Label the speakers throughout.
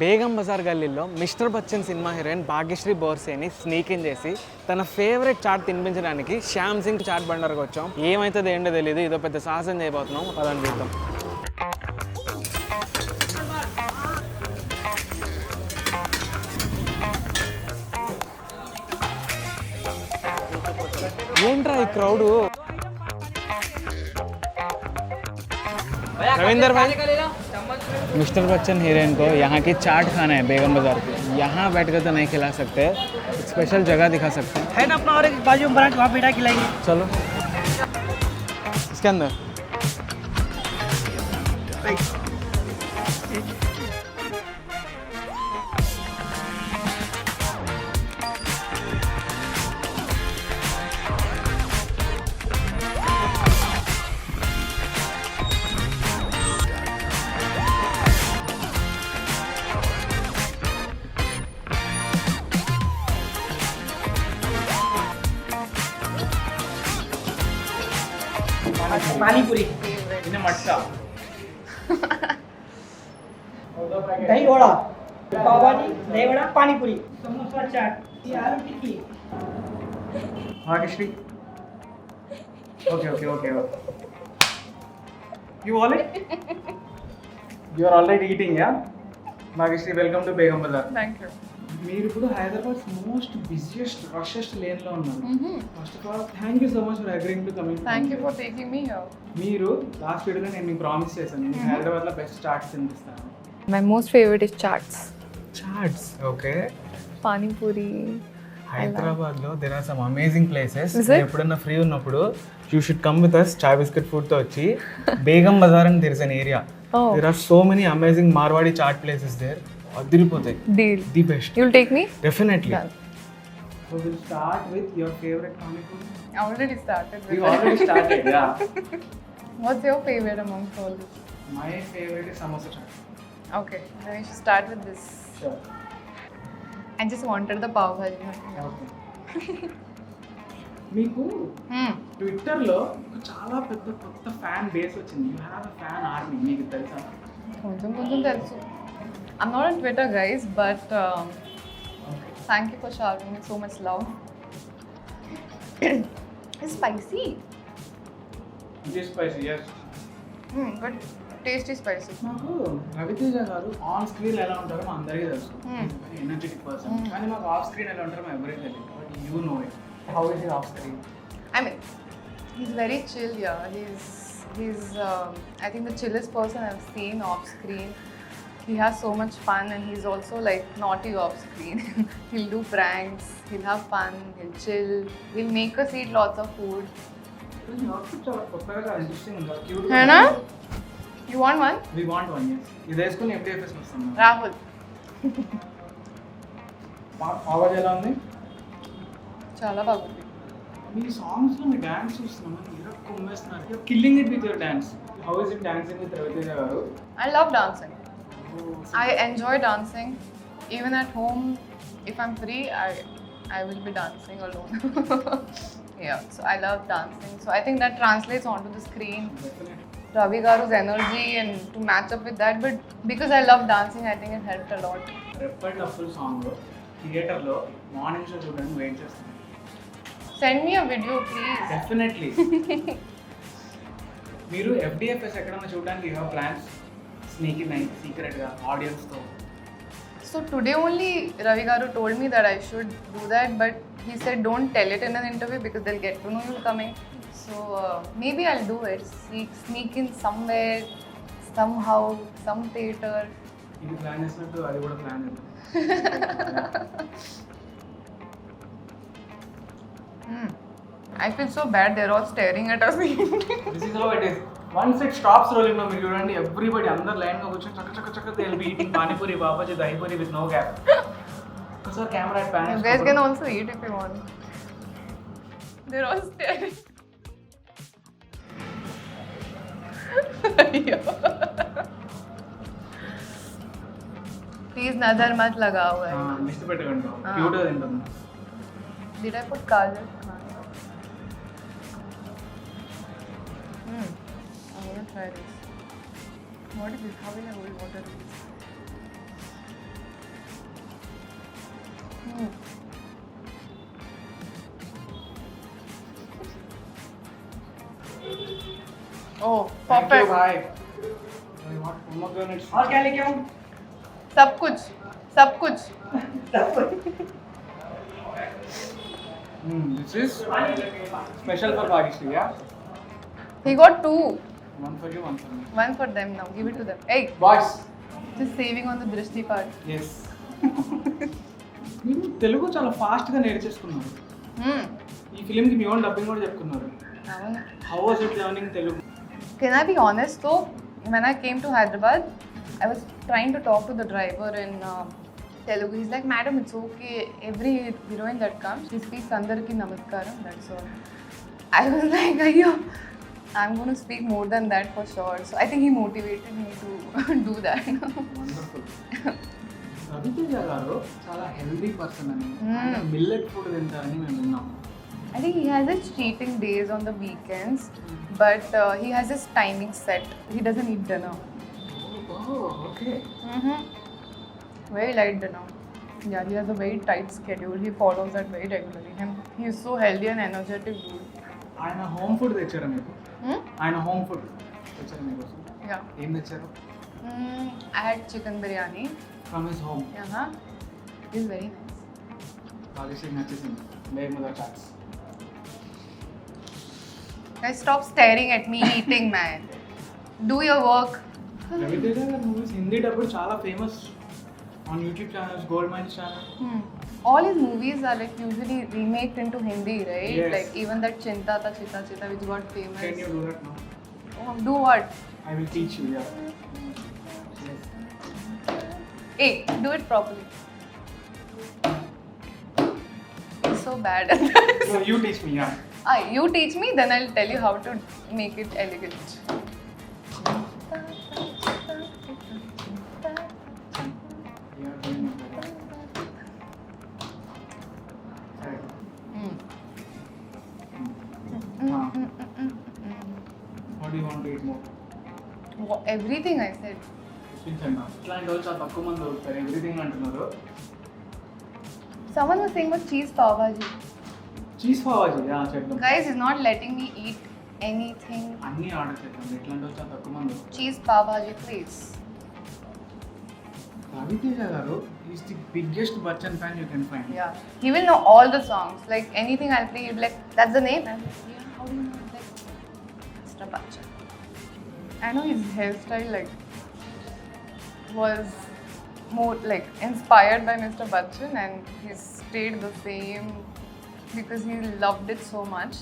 Speaker 1: బేగం బజార్ గల్లీలో Mister Bachchan cinema heroine Bhagyashri బోర్సేని sneak in చేసి తన ఫేవరెట్ చాట్ తినిపించడానికి శ్యామ్ సింగ్ చాట్ బండర్కి వచ్చాం. ఏమైతుంది ఏంటో తెలియదు, ఇదో పెద్ద సాహసం చేయబోతున్నాం. పదండి చూద్దాం. ఏంట్రా ఈ క్రౌడు? रविंदर भाई, मिस्टर बच्चन हीरोइन को यहाँ की चाट खाना है बेगम बाजार की. यहाँ बैठ कर तो नहीं खिला सकते, स्पेशल जगह दिखा सकते हैं.
Speaker 2: है ना अपना और एक बाजू में ब्रांच, वहाँ बैठा खिलाएंगे.
Speaker 1: चलो इसके अंदर.
Speaker 2: पानी पूरी,
Speaker 1: इन्हें मटका,
Speaker 2: दही वड़ा, पाव भाजी, दही वड़ा, पानी पूरी, समोसा, चाट, ये आलू टिक्की.
Speaker 1: Bhagyashree. Okay. You are already eating, yeah? Bhagyashree, welcome to Begum Bazaar.
Speaker 3: Thank you.
Speaker 1: మీరు ఇప్పుడు Hyderabad most busiest rushest lane లో ఉన్నారు. First of all thank you so much for agreeing to coming.
Speaker 3: Thank you for taking me here.
Speaker 1: మీరు last వీడియోలో నేను మీకు promise చేశాను, మీకు హైదరాబాద్ లో బెస్ట్ చాట్స్ తినిపిస్తాను.
Speaker 3: My most favorite is chaats.
Speaker 1: Chaats okay.
Speaker 3: Pani puri.
Speaker 1: Hyderabad లో there are some amazing places.
Speaker 3: Is it?
Speaker 1: ఎప్పుడన్నా ఫ్రీ ఉన్నప్పుడు you should come with us. Chai biscuit food తో వచ్చి బేగం బజార్ అని there is an area.
Speaker 3: Oh.
Speaker 1: There are so many amazing Marwari chaat places there. అదిరిపోతాయి.
Speaker 3: Deal.
Speaker 1: The best.
Speaker 3: You'll take me?
Speaker 1: Definitely.
Speaker 3: Done.
Speaker 1: So we'll start with your favorite pani puri.
Speaker 3: I already started with
Speaker 1: You already started, yeah.
Speaker 3: What's your favorite amongst all this?
Speaker 1: My favorite is samosa chaat.
Speaker 3: Okay, then we should start with this.
Speaker 1: Sure.
Speaker 3: I just wanted the pav bhaji.
Speaker 1: Okay. మీకు ట్విట్టర్లో చాలా పెద్ద కొత్త fan base వచ్చింది. You have a fan army, మీకు తెలుసా?
Speaker 3: కొంచెం తెలుసు. I'm not on Twitter, guys, but thank you for showering me so much love. It's spicy.
Speaker 1: It is spicy, yes.
Speaker 3: But tasty spicy.
Speaker 1: నాకు రవితేజ గారు ఆన్ స్క్రీన్ ఎలా ఉంటారో మా అందరికీ తెలుసు. Energetic person. కానీ మాకు ఆఫ్ స్క్రీన్ ఎలా ఉంటారో మా ఎవరికి తెలియదు. But you know it. How is it off screen?
Speaker 3: I mean, he's very chill, yeah. He's I think the chillest person I've seen off screen. He has so much fun, and he's also like naughty off screen. He'll do pranks, he'll have fun, he'll chill, he'll make us eat lots of food.
Speaker 1: చాలా కొత్తగా interesting ఉంది. Cute.
Speaker 3: Hana? You want one?
Speaker 1: We want one, yes. ఇది వేసుకుని FDFS వస్తాం.
Speaker 3: Rahul.
Speaker 1: Awaaz ఎలా ఉంది?
Speaker 3: చాలా బాగుంది.
Speaker 1: మీ సాంగ్స్ లో మీ డాన్స్ చూస్తున్నాం, మీరు కొమ్మేస్తున్నారు. You killing it with your dance. How is it dancing with Ravi Teja garu?
Speaker 3: I love dancing. I enjoy dancing. Even at home, if I'm free, I will be dancing alone. Yeah, so I love dancing. So I think that translates onto the screen. Ravi Garu's energy and to match up with that. But because I love dancing, I think it helped a lot.
Speaker 1: రెప్పటి లఫుల్ song థియేటర్లో morning show చూడడానికి wait చేస్తాను.
Speaker 3: Send me a video, please.
Speaker 1: Definitely. మీరు FDFS ఎక్కడన్నా చూడడానికి you have plans? Sneak in అయ్యి సీక్రెట్గా ఆడియన్స్తో.
Speaker 3: So today only Ravi Garu told me that I should do that, but he said don't tell it in an interview because they'll get to know you're coming. So maybe I'll do it. Sneak in somewhere, somehow, some theater.
Speaker 1: ఇది plan చేసినట్టు అది కూడా plan చేద్దాం.
Speaker 3: I feel so bad. They're all staring at us.
Speaker 1: This is how it is. Once it stops rolling now, మీరు చూడండి everybody అందరు లైన్గా కూర్చొని చక్క they will be eating panipuri, బాబాజీ, దహీపూరి విత్ నో గ్యాప్. ఒకసారి camera pan.
Speaker 3: You guys can also eat if you want. They're all staring. Please nazar mat lagao.
Speaker 1: List పెట్టుకోండి. క్యూట్గా తింటుంది.
Speaker 3: Did I put kajal? I want to try this. What is this? How will I hold water? Oh, perfect.
Speaker 1: भाई what pomegranates
Speaker 2: और क्या लेके आऊँ?
Speaker 3: सब कुछ, सब कुछ.
Speaker 1: this is special for Bhagishri, yeah?
Speaker 3: He got 2.
Speaker 1: One for you, one for me.
Speaker 3: One for them now. Give it to them. Hey,
Speaker 1: Boys.
Speaker 3: just saving on the Drishti part.
Speaker 1: Yes. మీరు తెలుగు చాలా ఫాస్ట్గా నేర్చేసుకున్నారు. ఈ ఫిలింకి మీ own dubbing కూడా చెప్పుకున్నారు.
Speaker 3: అవును.
Speaker 1: How was it learning Telugu?
Speaker 3: Can I be honest though? When I came to Hyderabad, I was trying to talk to the driver in Telugu. He's like, "Madam, it's okay. Every heroine that comes, she speaks Andarki Namaskaram. That's all." I was like, "Ayyo, I'm going to speak more than that for sure." So I think he motivated me to do that.
Speaker 1: Wonderful. Ravi Teja garu చాలా healthy person అని millet food తింటారని మేము విన్నాం.
Speaker 3: I think he has his cheating days on the weekends, but he has his timing set. He doesn't eat dinner.
Speaker 1: Okay.
Speaker 3: Very light dinner. Yeah, he has a very tight schedule. He follows that very regularly. He is so healthy and energetic dude.
Speaker 1: ఆయన home food తెచ్చారా మీకు?
Speaker 3: Hmm?
Speaker 1: ఆయన home food తెచ్చారా మీకు?
Speaker 3: Yeah.
Speaker 1: ఏం తెచ్చారు?
Speaker 3: I had chicken biryani.
Speaker 1: From his home.
Speaker 3: Uh-huh. It's very nice.
Speaker 1: Bhagishri నచ్చేసింది. Made mother chats.
Speaker 3: Guys, stop staring at me eating, man. Do your work.
Speaker 1: Ravi Teja గారి movies Hindi డబ్బులు చాలా famous on YouTube channels, gold mines channel.
Speaker 3: All his movies are like usually remaked into Hindi, right?
Speaker 1: Yes.
Speaker 3: Like even that Chinta Ta Chita Chita which got famous.
Speaker 1: Can you do that now?
Speaker 3: Oh, do what?
Speaker 1: I will teach you, yeah.
Speaker 3: Hey, do it properly. He's so bad at that.
Speaker 1: So you teach me, yeah.
Speaker 3: You teach me, then I'll tell you how to make it elegant.
Speaker 1: You are doing it better. Right. What do you want to eat more?
Speaker 3: Everything I said.
Speaker 1: చూపించండి. ఇట్లాంటి వాళ్ళు చాలా తక్కువ మంది దొరుకుతారు. Everything అంటున్నారు.
Speaker 3: Someone was saying about cheese pav bhaji.
Speaker 1: Cheese pav bhaji చేద్దాం.
Speaker 3: Guys, he's not letting me eat anything.
Speaker 1: అన్నీ ఆర్డర్ చేద్దాం. ఇట్లాంటి వాళ్ళు చాలా tక్కువ మంది దొరుకుతారు.
Speaker 3: Cheese pav bhaji, please.
Speaker 1: Raviteja గారు is the biggest Bachchan fan you can find.
Speaker 3: Yeah, he will know all the songs. Like anything I'll play, he'll be like, "That's the name." I'm like, "Yeah, how do you know?" Like, Mr. Bachchan. I know his hairstyle like was more like inspired by Mr. Bachchan, and he stayed the same because he loved it so much.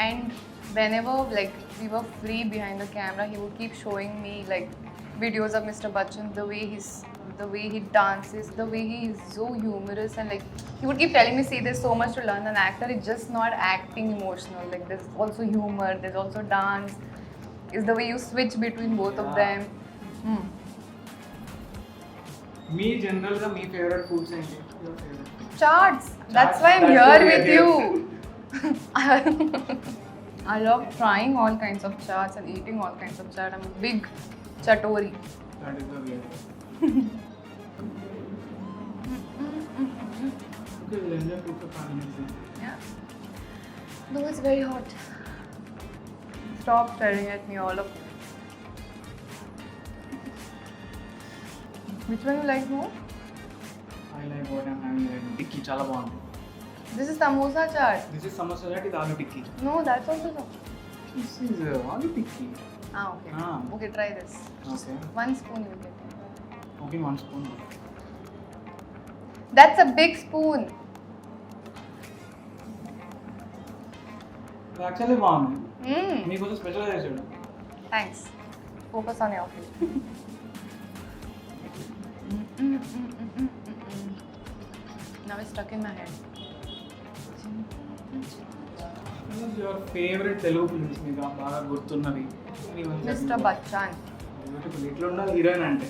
Speaker 3: And whenever like we were free behind the camera, he would keep showing me like videos of Mr. Bachchan, the way he dances, the way he is so humorous, and like he would keep telling me, "See, there's so much to learn. An actor is just not acting emotional. Like there's also humor, there's also dance. Is the way you switch between both of them."
Speaker 1: మీ జనరల్గా మీ favourite foods ఏంటి?
Speaker 3: Charts. That's why I'm
Speaker 1: That's
Speaker 3: here
Speaker 1: why we are
Speaker 3: with
Speaker 1: here.
Speaker 3: you. I love trying all kinds of charts and eating all kinds of chaat. I'm a big chatori.
Speaker 1: That is the way. Okay, we'll enjoy food for 5 minutes then.
Speaker 3: Yeah. No, it's very hot. Stop staring at me, all of you. Which one you like more?
Speaker 1: I like what I'm having right now. Tikki చాలా బాగుంది.
Speaker 3: This is samosa chaat.
Speaker 1: This is samosa chaat, ఇది ఆలు టిక్కీ.
Speaker 3: No, that's also no.
Speaker 1: This is ఆలు టిక్కీ.
Speaker 3: Okay.
Speaker 1: Ah.
Speaker 3: Okay, try this.
Speaker 1: Okay.
Speaker 3: 1 spoon you get.
Speaker 1: Okay, 1 spoon.
Speaker 3: That's a big spoon.
Speaker 1: Actually బాగుంది.
Speaker 3: Mm.
Speaker 1: మీకోసం స్పెషల్గా చేసాడు.
Speaker 3: Thanks. Focus on your food. Now it's stuck in my head.
Speaker 1: Your favourite Telugu films మీకు బాగా గుర్తున్నవి?
Speaker 3: Mr. Bachchan.
Speaker 1: Beautiful. ఇట్లా ఉండాలి heroine అంటే.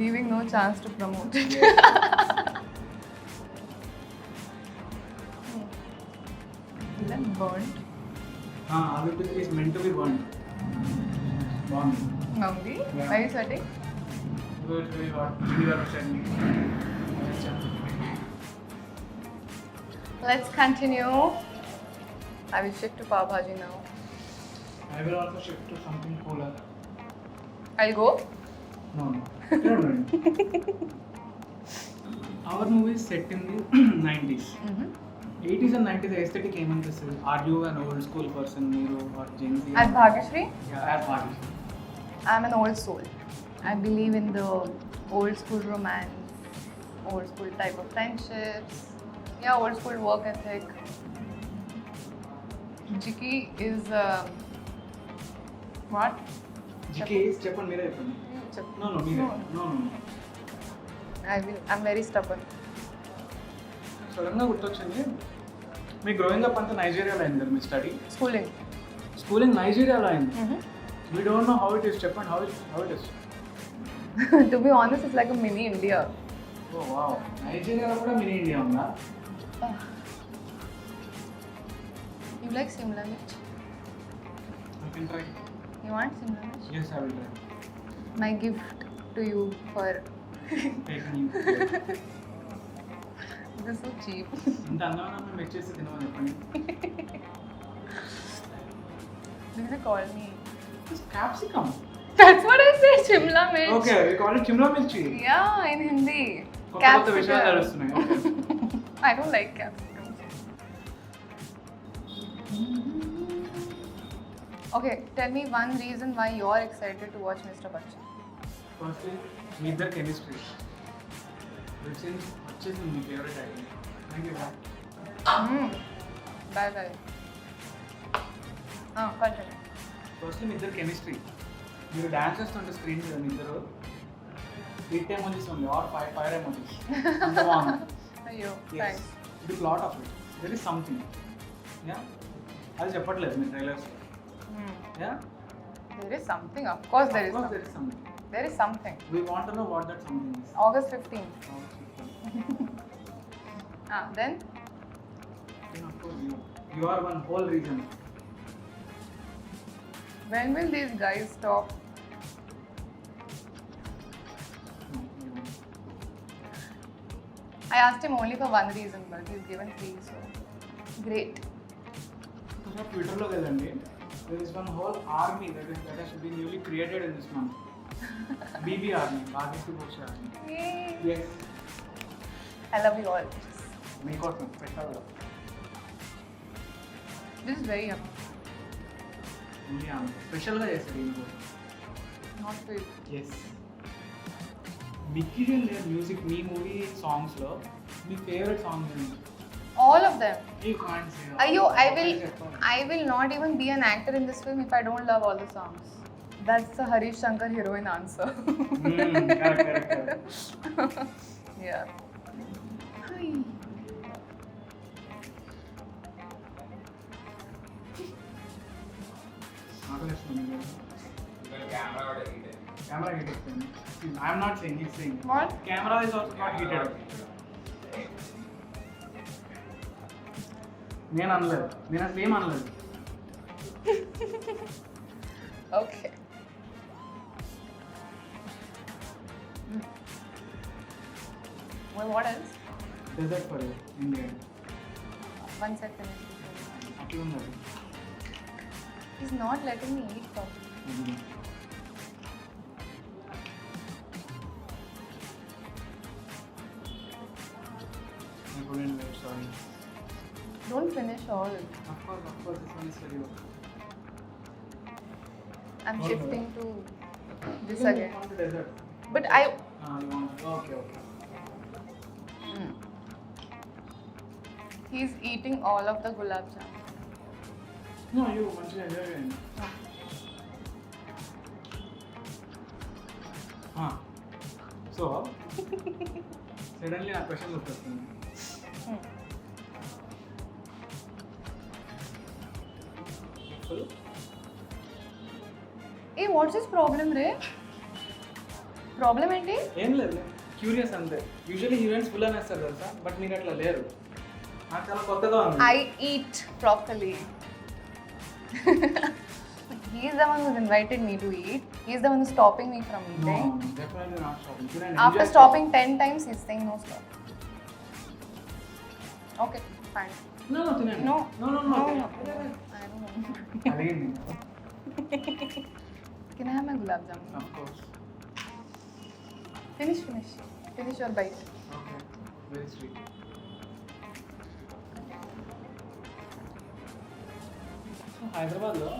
Speaker 3: Leaving no chance to promote it. Is that burnt?
Speaker 1: Aloo tikki is meant to be burned. బాగుంది.
Speaker 3: Mummy,
Speaker 1: Yeah.
Speaker 3: are you sweating?
Speaker 4: Good, very hot. Chili garlic chutney.
Speaker 3: Let's continue. I will shift to pav bhaji now.
Speaker 4: I will also shift to something cooler.
Speaker 3: I'll go.
Speaker 4: No. Our movie is set in the 90s. 80s and 90s aesthetic ఏమనిపిస్తుంది? Are you an old school person, Meeru or Gen Z?
Speaker 3: As Bhagyashree,
Speaker 4: Yeah, as Bhagesh.
Speaker 3: I'm an old soul. I believe in the old school romance, old school type of friendships. Yeah, old school work ethic. Jiki is what?
Speaker 4: GK is చెప్పండి మీరే చెప్పండి. No, మీరే. No.
Speaker 3: I'm very stubborn.
Speaker 4: సడన్గా గుర్తొచ్చింది. మీ growing up అంతా నైజీరియాలో అయింది మీ study.
Speaker 3: Schooling.
Speaker 4: Schooling నైజీరియాలో అయింది. We don't know how it is. చెప్పండి how it is.
Speaker 3: To be honest, it's like a mini India.
Speaker 4: Oh wow. నైజీరియాలో కూడా మినీ ఇండియా ఉందా?
Speaker 3: You like Simla Mirch?
Speaker 4: I can try.
Speaker 3: You want Simla Mirch?
Speaker 4: Yes, I will try.
Speaker 3: My gift to you for
Speaker 4: Taking you.
Speaker 3: this is so cheap.
Speaker 4: ఇంత అందమైన అమ్మాయి match చేసి తినమని చెప్పండి.
Speaker 3: Did they call me?
Speaker 4: It's capsicum.
Speaker 3: That's what I said, Shimla Mirch.
Speaker 4: Okay, we call it Shimla mirchi.
Speaker 3: Yeah, in Hindi.
Speaker 4: కొత్త విషయాలు తెలుస్తున్నాయి.
Speaker 3: I don't like capsicum. Okay, tell me one reason why you're excited to watch Mr. Bachchan.
Speaker 4: Firstly, మీ ఇద్దరు chemistry. Which is వచ్చేసి మీ favourite item. Thank you.
Speaker 3: Bye bye. Continue.
Speaker 4: Firstly మీ ఇద్దరు chemistry. మీరు dance చేస్తుంటే స్క్రీన్ మీద మీ ఇద్దరు 8 emojis only or 5 emojis. అంత బాగుంది.
Speaker 3: Ayyo,
Speaker 4: Yes.
Speaker 3: thanks.
Speaker 4: The plot of it. There is something. Yeah. అది చెప్పట్లేదు మీ trailers. Yeah.
Speaker 3: There is something. Of course, there is
Speaker 4: Of course
Speaker 3: something.
Speaker 4: there is something.
Speaker 3: There is something.
Speaker 4: We want to know what that something is.
Speaker 3: August 15th. Then?
Speaker 4: Then of course you are one whole reason.
Speaker 3: When will these guys stop?
Speaker 4: No, you won't.
Speaker 3: I asked him only for one reason, but he's given 3, so great.
Speaker 4: Because Twitter lo వెళ్ళండి. There is one whole army that has been newly created in this month. BB army, Bhageshree Borse army.
Speaker 3: Yay.
Speaker 4: Yes.
Speaker 3: I love you all.
Speaker 4: మీకోసం స్పెషల్గా.
Speaker 3: This is very yummy.
Speaker 4: Only ఆమె స్పెషల్గా చేస్తారు దీనికోసం.
Speaker 3: Not for you.
Speaker 4: Yes. మిక్కిజన్ లేర్ music మీ movie సాంగ్స్లో మీ ఫేవరెట్ సాంగ్ ఏంటి?
Speaker 3: All of them.
Speaker 4: You can't say.
Speaker 3: Ayyo, I will not even be an actor in this film if I don't love all the songs. That's the Harish Shankar heroine answer.
Speaker 4: Correct.
Speaker 3: Yeah. Hi.
Speaker 4: Camera heated. I'm not saying, he's saying.
Speaker 3: What?
Speaker 4: Camera is also not heated up. నేను అనలేదు, నేను అసలు ఏం అనలేదు.
Speaker 3: Okay. Well, what else?
Speaker 4: Dessert for you India.
Speaker 3: One second.
Speaker 4: అట్లా ఉన్నది.
Speaker 3: He's not letting me eat properly.
Speaker 4: I couldn't wait, sorry.
Speaker 3: Don't finish all.
Speaker 4: Of course, this one is very good.
Speaker 3: I'm
Speaker 4: Okay.
Speaker 3: shifting to this
Speaker 4: You
Speaker 3: again.
Speaker 4: want the dessert?
Speaker 3: But I.
Speaker 4: You want? Okay.
Speaker 3: He's eating all of the gulab jamun.
Speaker 4: No, you మంచిగా enjoy చేయండి. So suddenly నా question గుర్తొస్తుంది.
Speaker 3: Hey, what's his problem, Ray? Problem ఏంటి?
Speaker 4: ఏం లేదు, curious అంతే. Usually heroines full అనేస్తారు తెలుసా, బట్ మీరు అట్లా లేరు. నాకు చాలా కొత్తగా ఉంది.
Speaker 3: I eat properly. He's the one who's invited me to eat. He's the one who's stopping me from
Speaker 4: No,
Speaker 3: eating.
Speaker 4: definitely not stopping. Should I
Speaker 3: After
Speaker 4: enjoy
Speaker 3: stopping 10 times, he's saying no stop. Okay, fine.
Speaker 4: No, no, తినండి.
Speaker 3: No.
Speaker 4: No, no,
Speaker 3: No,
Speaker 4: no.
Speaker 3: no. I don't know.
Speaker 4: అడిగింది.
Speaker 3: Can I have my gulab jamun?
Speaker 4: Of course.
Speaker 3: Finish your bite.
Speaker 4: Okay. Very sweet. So హైదరాబాద్లో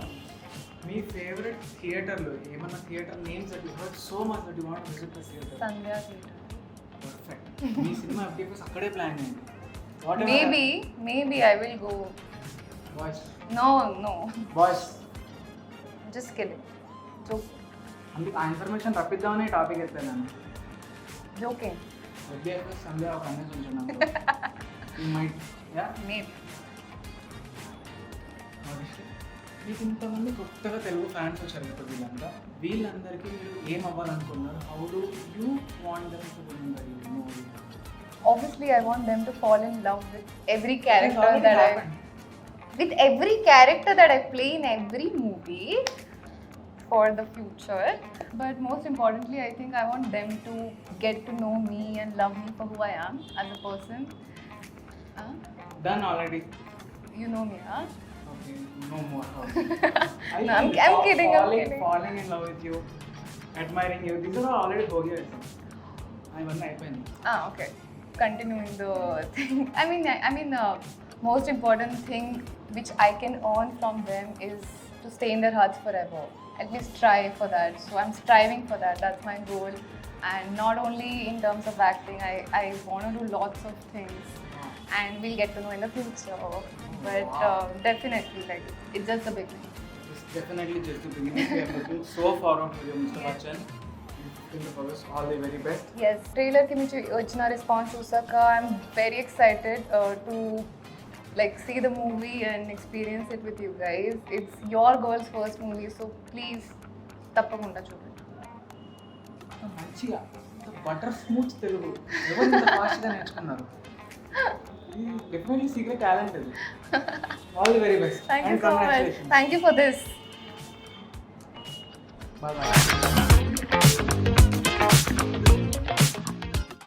Speaker 4: మీ favourite థియేటర్లు ఏమన్నా theatre names that you heard so much that you want to visit the theatre?
Speaker 3: Sandhya Theatre.
Speaker 4: Perfect. Me cinema FDFS అక్కడే plan చేయండి.
Speaker 3: Maybe I will go.
Speaker 4: Boys
Speaker 3: No.
Speaker 4: Boys
Speaker 3: Just kidding.
Speaker 4: అందుకు ఆ information రప్పిద్దామని topic ఎత్తాను నేను.
Speaker 3: Joking.
Speaker 4: FDFS సందే ఒక అన్నది ఉంటున్నాను. You might yeah
Speaker 3: Maybe.
Speaker 4: మీకు ఇంతమంది కొత్తగా తెలుగు ఫ్యాన్స్ వచ్చారు కదా వీళ్ళందరికీ మీరు ఏం అవ్వాలనుకున్నారు? How do you want them to win the movie?
Speaker 3: Obviously, I want them to fall in love with every character that I play in every movie for the future. But most importantly, I think I want them to get to know me and love me for who I am as a person.
Speaker 4: Done already.
Speaker 3: You know me, huh?
Speaker 4: Okay, no more.
Speaker 3: No, I'm kidding.
Speaker 4: Falling in love with you, admiring you. These are all already Bogey. అవన్నీ అయిపోయింది.
Speaker 3: Okay. Continuing the thing. I mean, most important thing which I can earn from them is to stay in their hearts forever. At least try for that. So I'm striving for that. That's my goal. And not only in terms of acting, I want to do lots of things. And we'll get to know in the future. But definitely, like, it's just the beginning.
Speaker 4: It's definitely just the beginning. We are looking so forward to you, Mr. Bachchan. All the very best.
Speaker 3: Yes, trailer ki muझे इतना response चूसका. I'm very excited to like see the movie and experience it with you guys. It's your girl's first movie, so please తప్పకుండా చూడండి.
Speaker 4: మంచిగా butter smooth Telugu ఎవరు ఇంత ఫాస్ట్గా నేర్చుకున్నారు? Definitely secret talent ఇది. All the very best.
Speaker 3: Thank you so much. Thank you for this.
Speaker 4: Bye bye.